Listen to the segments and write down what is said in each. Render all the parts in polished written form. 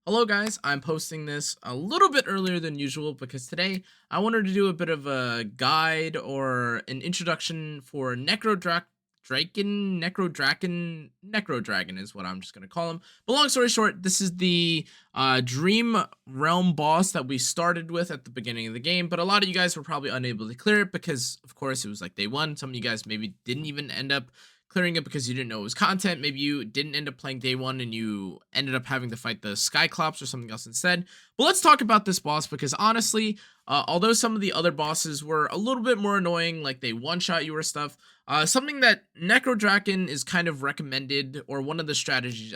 Hello guys, I'm posting this a little bit earlier than usual because today I wanted to do a bit of a guide or an introduction for Necro Dragon is what I'm just going to call him. But long story short, this is the Dream Realm boss that we started with at the beginning of the game, but a lot of you guys were probably unable to clear it because of course it was like day one. Some of you guys maybe didn't even end up clearing it because you didn't know it was content. Maybe you didn't end up playing day one and you ended up having to fight the Skyclops or something else instead. But let's talk about this boss because honestly, although some of the other bosses were a little bit more annoying, like they one-shot you or stuff, something that Necrodraken is kind of recommended, or one of the strategies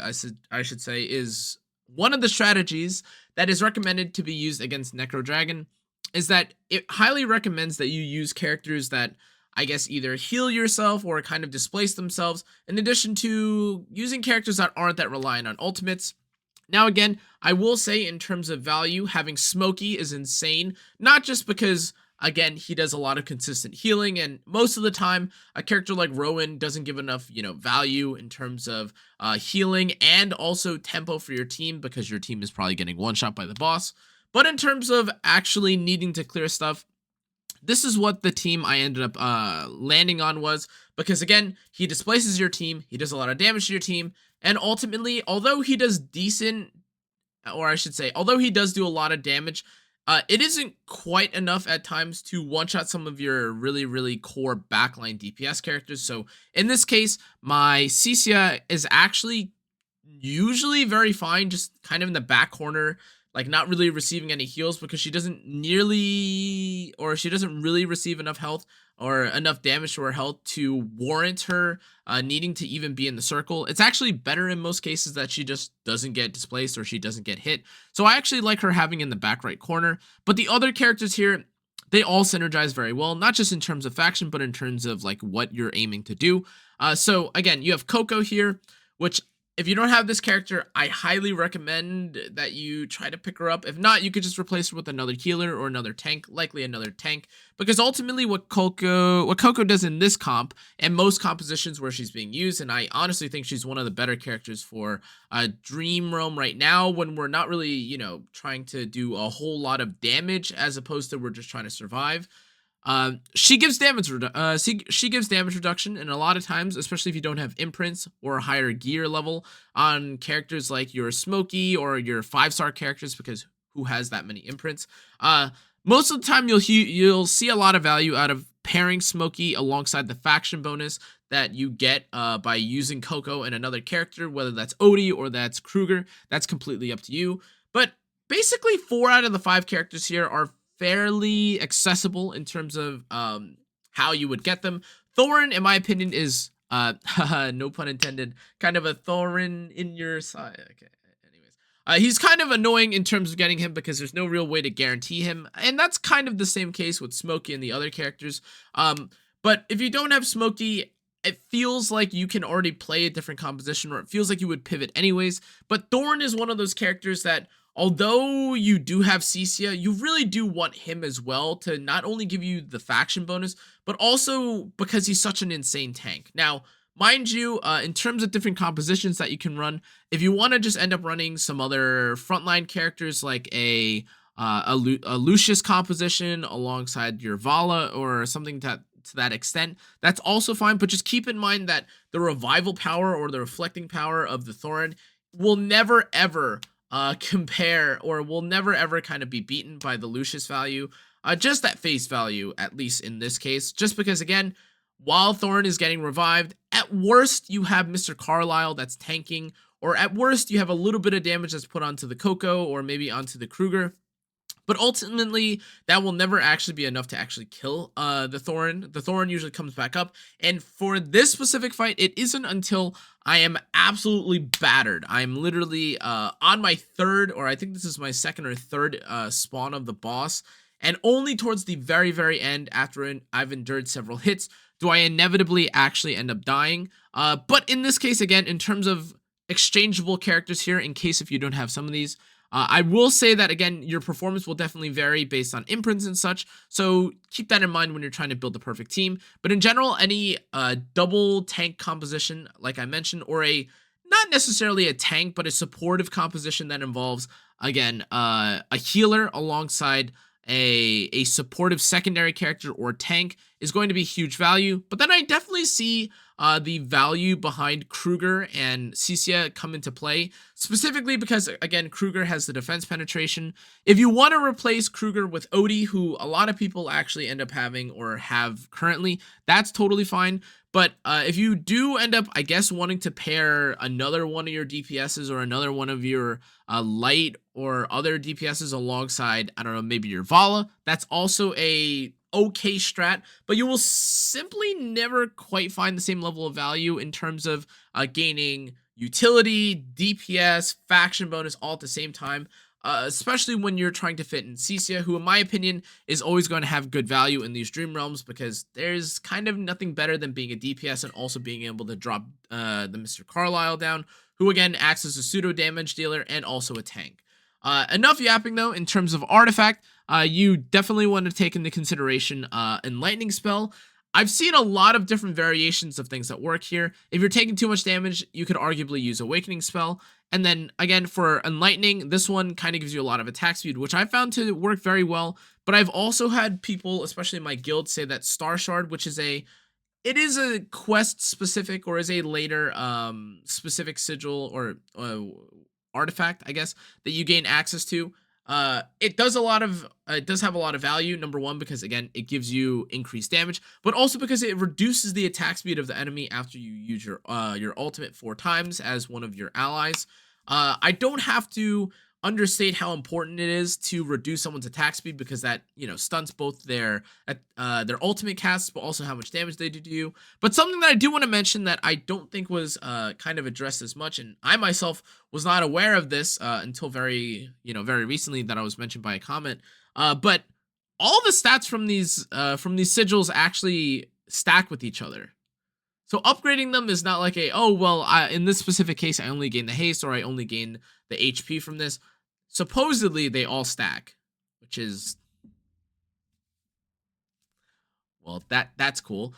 I should say is one of the strategies that is recommended to be used against Necrodragon is that it highly recommends that you use characters that I guess either heal yourself or kind of displace themselves, in addition to using characters that aren't that reliant on ultimates. Now again, I will say in terms of value, having Smokey is insane, not just because again he does a lot of consistent healing, and most of the time a character like Rowan doesn't give enough value in terms of healing and also tempo for your team because your team is probably getting one shot by the boss. But in terms of actually needing to clear stuff, this is what the team I ended up landing on was, because again, he displaces your team, he does a lot of damage to your team, and ultimately, although he does decent, or I should say, although he does do a lot of damage, it isn't quite enough at times to one-shot some of your really core backline DPS characters. So in this case, my Cisia is actually usually very fine, just kind of in the back corner, like not really receiving any heals because she doesn't really receive enough health or enough damage to her health to warrant her needing to even be in the circle. It's actually better in most cases that she just doesn't get displaced or she doesn't get hit. So I actually like her having in the back right corner. But the other characters here, they all synergize very well, not just in terms of faction, but in terms of like what you're aiming to do. So again, you have Coco here, which if you don't have this character, I highly recommend that you try to pick her up. If not, you could just replace her with another healer or another tank, likely another tank, because ultimately what Coco does in this comp and most compositions where she's being used, and I honestly think she's one of the better characters for Dream Realm right now when we're not really, trying to do a whole lot of damage as opposed to we're just trying to survive. She gives damage reduction, and a lot of times, especially if you don't have imprints or a higher gear level on characters like your Smokey or your 5-star characters, because who has that many imprints? Most of the time you'll see a lot of value out of pairing Smokey alongside the faction bonus that you get by using Coco and another character, whether that's Odie or that's Kruger. That's completely up to you. But basically 4 out of the 5 characters here are fairly accessible in terms of how you would get them. Thorin, in my opinion, is no pun intended, kind of a thorn in your side. Okay, anyways, he's kind of annoying in terms of getting him because there's no real way to guarantee him, and that's kind of the same case with Smokey and the other characters. But if you don't have Smokey, it feels like you can already play a different composition, or it feels like you would pivot anyways. But Thorn is one of those characters that, although you do have Cisia, you really do want him as well to not only give you the faction bonus, but also because he's such an insane tank. Now, mind you, in terms of different compositions that you can run, if you want to just end up running some other frontline characters like a Lucius composition alongside your Vala or something to that extent, that's also fine. But just keep in mind that the revival power or the reflecting power of the Thorin will never ever compare, or will never ever kind of be beaten by the Lucius value, just at face value, at least in this case, just because again, while Thorin is getting revived, at worst you have Mr. Carlisle that's tanking, or at worst you have a little bit of damage that's put onto the Coco or maybe onto the Kruger. But ultimately, that will never actually be enough to actually kill the Thorin. The Thorin usually comes back up. And for this specific fight, it isn't until I am absolutely battered. I'm literally on my third, or I think this is my second or third spawn of the boss. And only towards the very end, after I've endured several hits, do I inevitably actually end up dying. But in this case, again, in terms of exchangeable characters here, in case if you don't have some of these, I will say that, again, your performance will definitely vary based on imprints and such, so keep that in mind when you're trying to build the perfect team. But in general, any double tank composition, like I mentioned, or a not necessarily a tank, but a supportive composition that involves, again, a healer alongside a supportive secondary character or tank is going to be huge value. But then I definitely see the value behind Kruger and Cisia come into play, specifically because, again, Kruger has the defense penetration. If you want to replace Kruger with Odie, who a lot of people actually end up having or have currently, that's totally fine. But if you do end up, I guess, wanting to pair another one of your DPSs or another one of your light or other DPSs alongside, I don't know, maybe your Vala, that's also a okay strat, but you will simply never quite find the same level of value in terms of gaining utility, DPS, faction bonus all at the same time. Especially when you're trying to fit in Cisia, who in my opinion is always going to have good value in these Dream Realms, because there's kind of nothing better than being a DPS and also being able to drop the Mr. Carlisle down, who again acts as a pseudo damage dealer and also a tank. Enough yapping though. In terms of artifact, you definitely want to take into consideration Enlightening Spell. I've seen a lot of different variations of things that work here. If you're taking too much damage, you could arguably use Awakening Spell. And then again, for Enlightening, this one kind of gives you a lot of attack speed, which I found to work very well. But I've also had people, especially in my guild, say that Star Shard, which is it is a quest specific or is a later specific sigil or artifact, I guess, that you gain access to. It does have a lot of value, number one, because again, it gives you increased damage, but also because it reduces the attack speed of the enemy after you use your ultimate 4 times as one of your allies. I don't have to understate how important it is to reduce someone's attack speed, because that, stunts both their ultimate casts, but also how much damage they do to you. But something that I do want to mention that I don't think was kind of addressed as much, and I myself was not aware of this until very recently, that I was mentioned by a comment. But all the stats from these sigils actually stack with each other. So upgrading them is not like in this specific case, I only gain the haste or I only gain the HP from this. Supposedly, they all stack, which is, well, that's cool.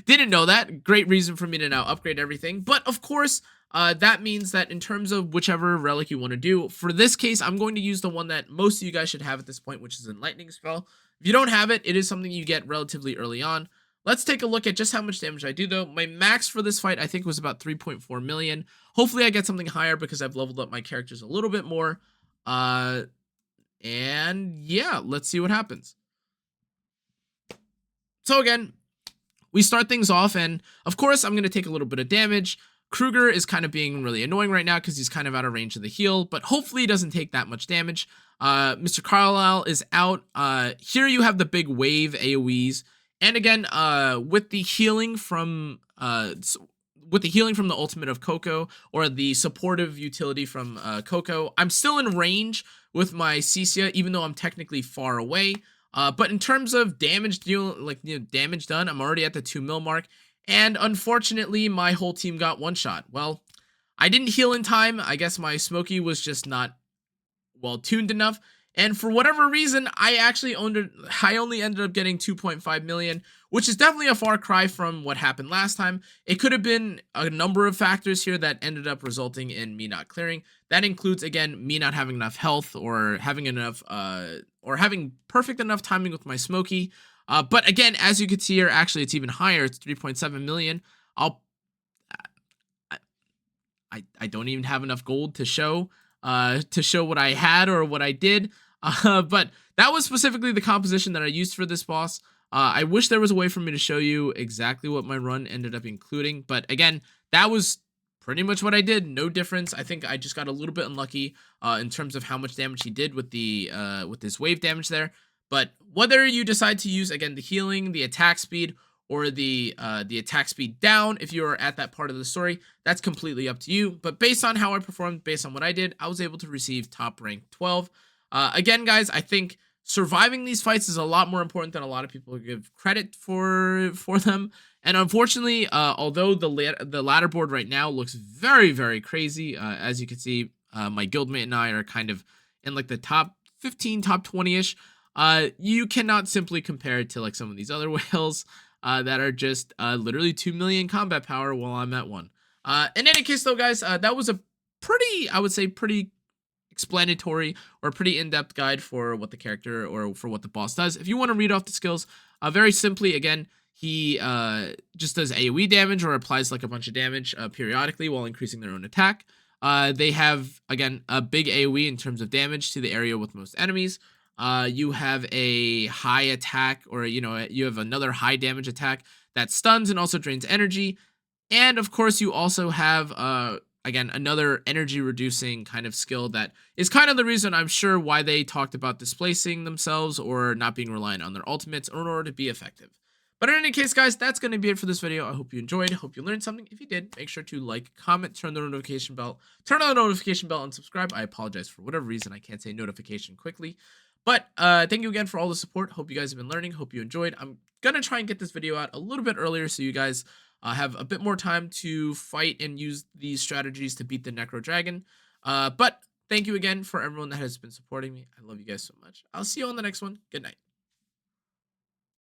Didn't know that. Great reason for me to now upgrade everything. But of course, that means that in terms of whichever relic you want to do, for this case, I'm going to use the one that most of you guys should have at this point, which is Enlightening Spell. If you don't have it, it is something you get relatively early on. Let's take a look at just how much damage I do, though. My max for this fight, I think, was about 3.4 million. Hopefully, I get something higher because I've leveled up my characters a little bit more. And yeah, let's see what happens. So again, we start things off, and of course, I'm going to take a little bit of damage. Kruger is kind of being really annoying right now because he's kind of out of range of the heal, but hopefully he doesn't take that much damage. Mr. Carlisle is out. Here you have the big wave AoEs. And again, with the healing from the ultimate of Coco, or the supportive utility from Coco, I'm still in range with my Cisia, even though I'm technically far away. But in terms of damage damage done, I'm already at the 2 mil mark. And unfortunately, my whole team got one shot. Well, I didn't heal in time. I guess my Smokey was just not well tuned enough. And for whatever reason, I only ended up getting 2.5 million, which is definitely a far cry from what happened last time. It could have been a number of factors here that ended up resulting in me not clearing. That includes, again, me not having enough health, or having enough, or having perfect enough timing with my Smokey. But again, as you can see here, actually it's even higher. It's 3.7 million. I don't even have enough gold to show what I had or what I did. But that was specifically the composition that I used for this boss. I wish there was a way for me to show you exactly what my run ended up including, but again, that was pretty much what I did. No difference. I think I just got a little bit unlucky in terms of how much damage he did with this wave damage there. But whether you decide to use, again, the healing, the attack speed, or the attack speed down, if you're at that part of the story, that's completely up to you. But based on how I performed, based on what I did, I was able to receive top rank 12. Again, guys, I think surviving these fights is a lot more important than a lot of people give credit for them. And unfortunately, although the ladder board right now looks very, very crazy, as you can see, my guildmate and I are kind of in like the top 15, top 20-ish. You cannot simply compare it to like some of these other whales that are just literally 2 million combat power while I'm at 1. In any case, though, guys, that was a pretty, I would say, pretty explanatory or pretty in-depth guide for what the character or for what the boss does. If you want to read off the skills, very simply, again, he just does AoE damage or applies like a bunch of damage periodically while increasing their own attack. They have, again, a big AoE in terms of damage to the area with most enemies. You have a high attack, or you have another high damage attack that stuns and also drains energy. And of course, you also have again, another energy reducing kind of skill that is kind of the reason, I'm sure, why they talked about displacing themselves or not being reliant on their ultimates in order to be effective. But in any case, guys, that's going to be it for this video. I hope you enjoyed. I hope you learned something. If you did, make sure to like, comment, turn on the notification bell, and subscribe. I apologize for whatever reason I can't say notification quickly. But thank you again for all the support. Hope you guys have been learning. Hope you enjoyed. I'm going to try and get this video out a little bit earlier so you guys have a bit more time to fight and use these strategies to beat the Necro Dragon. But thank you again for everyone that has been supporting me. I love you guys so much. I'll see you on the next one. Good night.